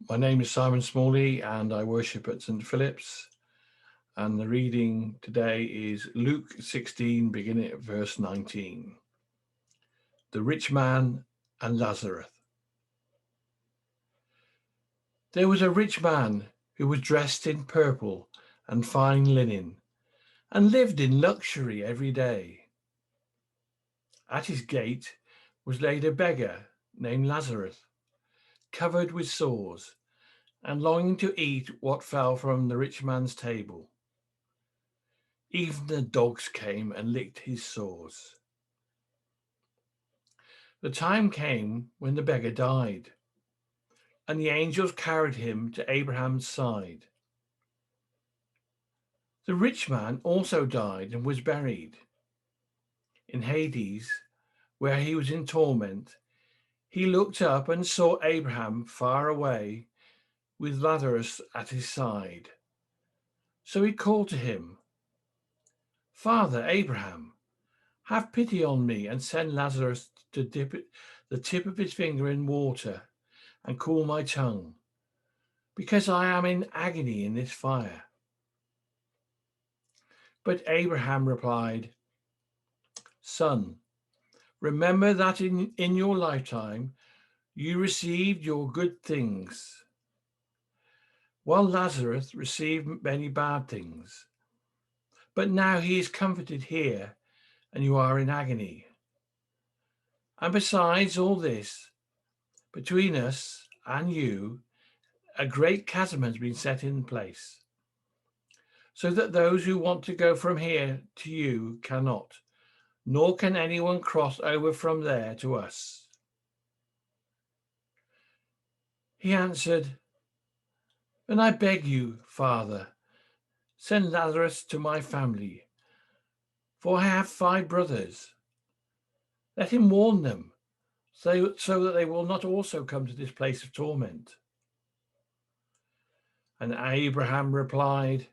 My name is Simon Smalley and I worship at St. Philip's. And the reading today is Luke 16, beginning at verse 19. The rich man and Lazarus. There was a rich man who was dressed in purple and fine linen and lived in luxury every day. At his gate was laid a beggar named Lazarus, covered with sores and longing to eat what fell from the rich man's table. Even the dogs came and licked his sores. The time came when the beggar died, and the angels carried him to Abraham's side. The rich man also died and was buried. In Hades, where he was in torment, he looked up and saw Abraham far away with Lazarus at his side. So he called to him, "Father Abraham, have pity on me and send Lazarus to dip the tip of his finger in water and cool my tongue, because I am in agony in this fire." But Abraham replied, "Son, remember that in your lifetime you received your good things, while Lazarus received many bad things. But now he is comforted here, and you are in agony. And besides all this, between us and you, a great chasm has been set in place, so that those who want to go from here to you cannot, nor can anyone cross over from there to us." He answered, "And I beg you, Father, send Lazarus to my family, for I have 5 brothers. Let him warn them, so that they will not also come to this place of torment." And Abraham replied,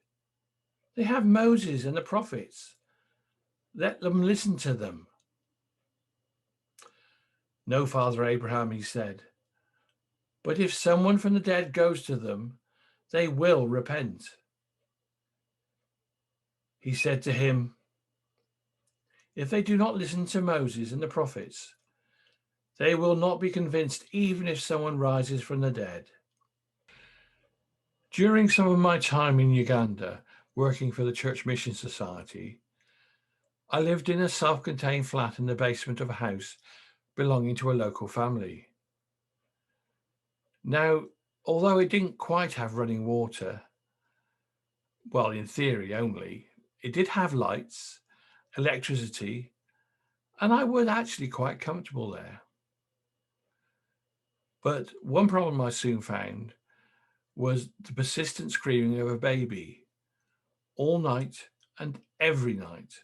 "They have Moses and the prophets. Let them listen to them." "No, Father Abraham," he said, "but if someone from the dead goes to them, they will repent." He said to him, "If they do not listen to Moses and the prophets, they will not be convinced even if someone rises from the dead." During some of my time in Uganda, working for the Church Mission Society, I lived in a self-contained flat in the basement of a house belonging to a local family. Now, although it didn't quite have running water, well, in theory only, it did have lights, electricity, and I was actually quite comfortable there. But one problem I soon found was the persistent screaming of a baby all night and every night.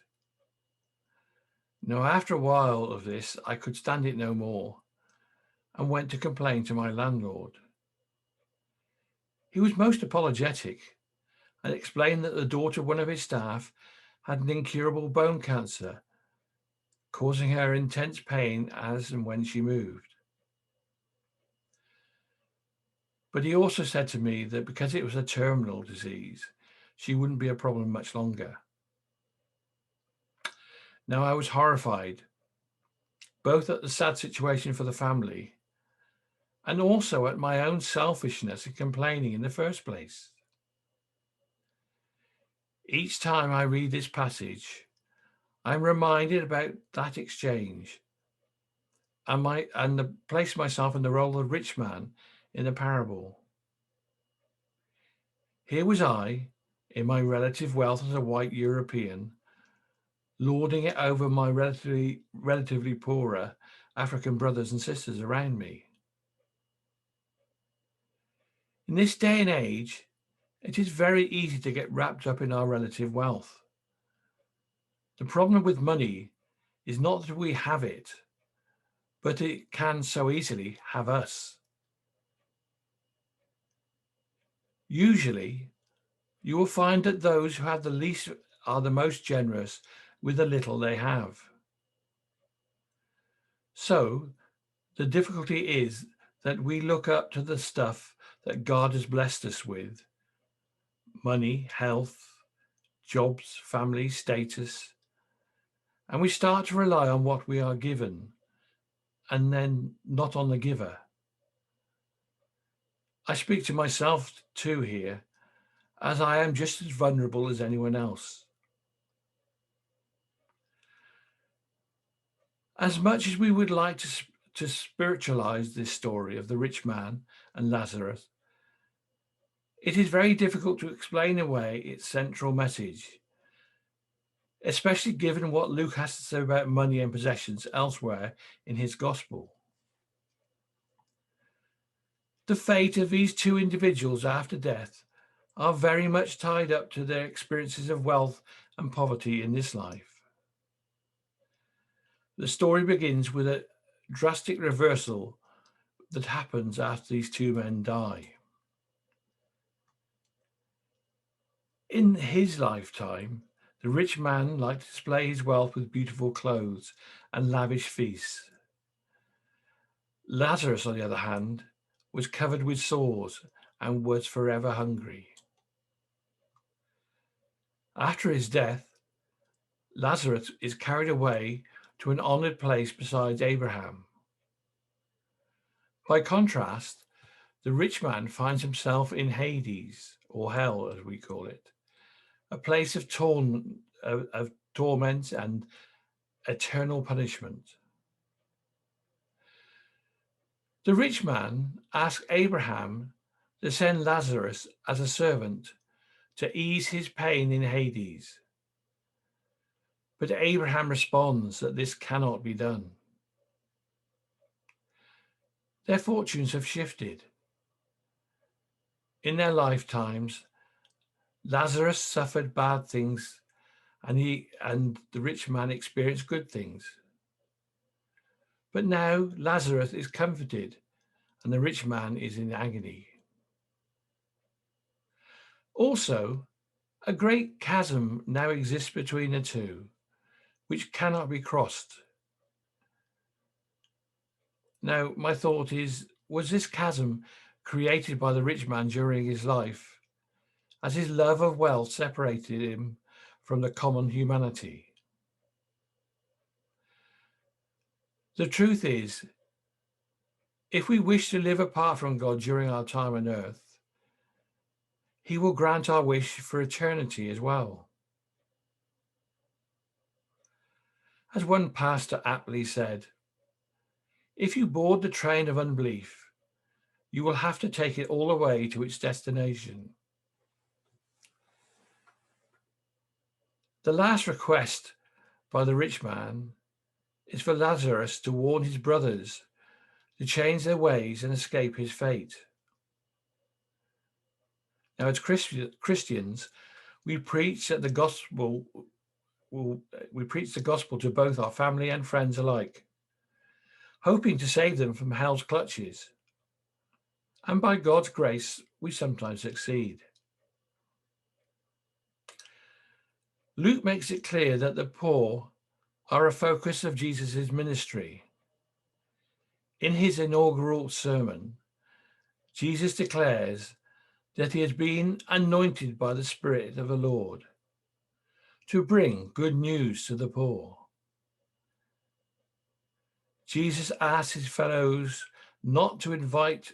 Now, after a while of this, I could stand it no more and went to complain to my landlord. He was most apologetic and explained that the daughter of one of his staff had an incurable bone cancer, causing her intense pain as and when she moved. But he also said to me that because it was a terminal disease, she wouldn't be a problem much longer. Now, I was horrified, both at the sad situation for the family and also at my own selfishness in complaining in the first place. Each time I read this passage, I'm reminded about that exchange and place myself in the role of the rich man in the parable. Here was I, in my relative wealth as a white European, lording it over my relatively poorer African brothers and sisters around me. In this day and age, it is very easy to get wrapped up in our relative wealth. The problem with money is not that we have it, but it can so easily have us. Usually, you will find that those who have the least are the most generous with the little they have. So, the difficulty is that we look up to the stuff that God has blessed us with: money, health, jobs, family, status, and we start to rely on what we are given and then not on the giver. I speak to myself too here, as I am just as vulnerable as anyone else. As much as we would like to spiritualize this story of the rich man and Lazarus, it is very difficult to explain away its central message, especially given what Luke has to say about money and possessions elsewhere in his gospel. The fate of these two individuals after death are very much tied up to their experiences of wealth and poverty in this life. The story begins with a drastic reversal that happens after these two men die. In his lifetime, the rich man liked to display his wealth with beautiful clothes and lavish feasts. Lazarus, on the other hand, was covered with sores and was forever hungry. After his death, Lazarus is carried away to an honored place beside Abraham. By contrast, the rich man finds himself in Hades, or hell as we call it, a place of torment and eternal punishment. The rich man asked Abraham to send Lazarus as a servant to ease his pain in Hades. But Abraham responds that this cannot be done. Their fortunes have shifted. In their lifetimes, Lazarus suffered bad things and the rich man experienced good things. But now Lazarus is comforted and the rich man is in agony. Also, a great chasm now exists between the two, which cannot be crossed. Now, my thought is, was this chasm created by the rich man during his life, as his love of wealth separated him from the common humanity? The truth is, if we wish to live apart from God during our time on earth, he will grant our wish for eternity as well. As one pastor aptly said, if you board the train of unbelief, you will have to take it all the way to its destination. The last request by the rich man is for Lazarus to warn his brothers to change their ways and escape his fate. Now, as Christians, we preach that the gospel to both our family and friends alike, hoping to save them from hell's clutches. And by God's grace, we sometimes succeed. Luke makes it clear that the poor are a focus of Jesus' ministry. In his inaugural sermon, Jesus declares that he has been anointed by the Spirit of the Lord to bring good news to the poor. Jesus asked his fellows not to invite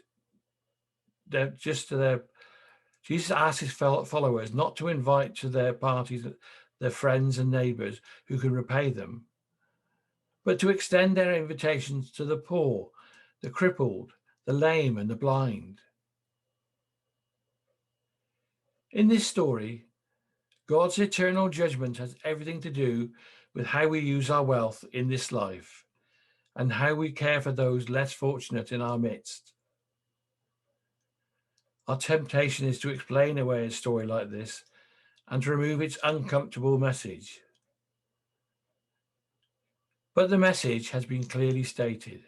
Jesus asked his followers not to invite to their parties their friends and neighbors who can repay them, but to extend their invitations to the poor, the crippled, the lame, and the blind. In this story, God's eternal judgment has everything to do with how we use our wealth in this life and how we care for those less fortunate in our midst. Our temptation is to explain away a story like this and to remove its uncomfortable message. But the message has been clearly stated.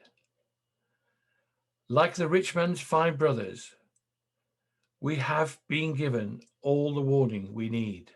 Like the rich man's 5 brothers, we have been given all the warning we need.